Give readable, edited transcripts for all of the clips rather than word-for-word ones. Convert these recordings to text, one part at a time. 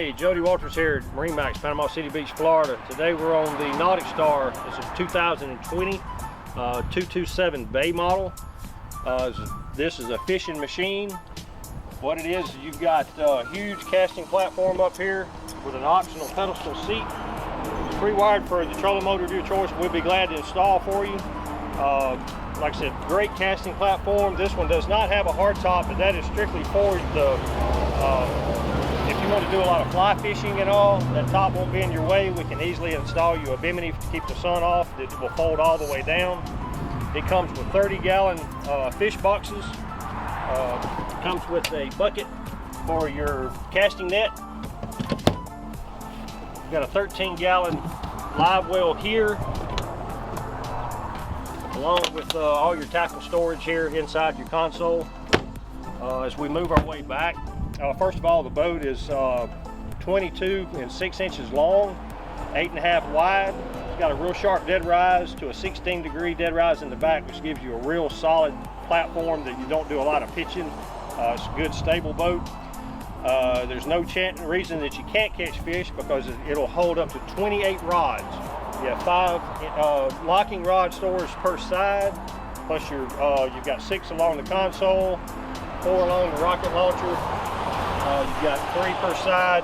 Hey, Jody Walters here at MarineMax, Panama City Beach, Florida. Today we're on the Nauticstar. This is 2020 227 Bay model. This is a fishing machine. What it is, you've got a huge casting platform up here with an optional pedestal seat. It's pre-wired for the trolling motor of your choice. We'll be glad to install for you. Like I said, great casting platform. This one does not have a hard top, but that is strictly for the if you want to do a lot of fly fishing and all, that top won't be in your way. We can easily install you a bimini to keep the sun off. It will fold all the way down. It comes with 30-gallon fish boxes. Comes with a bucket for your casting net. You've got a 13-gallon live well here, along with all your tackle storage here inside your console. As we move our way back, first of all, the boat is 22 and 6 inches long, 8.5 wide. It's got a real sharp dead rise to a 16-degree dead rise in the back, which gives you a real solid platform that you don't do a lot of pitching. It's a good, stable boat. There's no reason that you can't catch fish, because it'll hold up to 28 rods. You have 5 locking rod stores per side, plus you've got 6 along the console, 4 along the rocket launcher. You've got 3 per side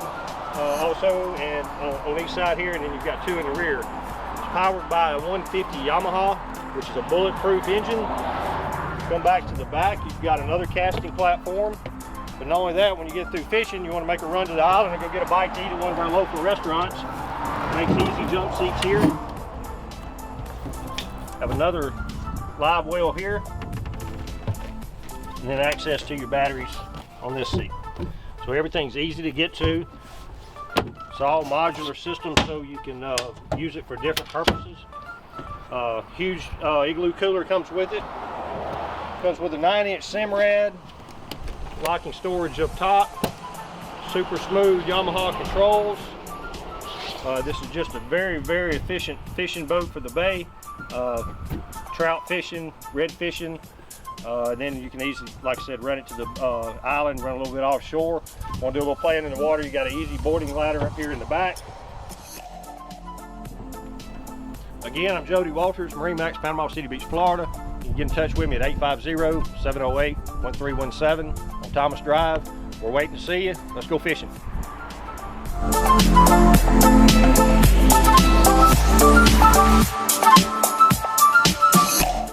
also, and on each side here, and then you've got 2 in the rear. It's powered by a 150 Yamaha, which is a bulletproof engine. Come back to the back, you've got another casting platform. But not only that, when you get through fishing, you want to make a run to the island and go get a bite to eat at one of our local restaurants. Makes easy jump seats here. Have another live well here, and then access to your batteries on this seat. So everything's easy to get to. It's all modular system, so you can use it for different purposes. Huge igloo cooler comes with it. Comes with a 9-inch Simrad, locking storage up top, super smooth Yamaha controls. This is just a very, very efficient fishing boat for the bay. Trout fishing, red fishing. Then you can easily, like I said, run it to the island, run a little bit offshore. Want to do a little playing in the water, you got an easy boarding ladder up here in the back. Again, I'm Jody Walters, MarineMax, Panama City Beach, Florida. You can get in touch with me at 850-708-1317 on Thomas Drive. We're waiting to see you. Let's go fishing.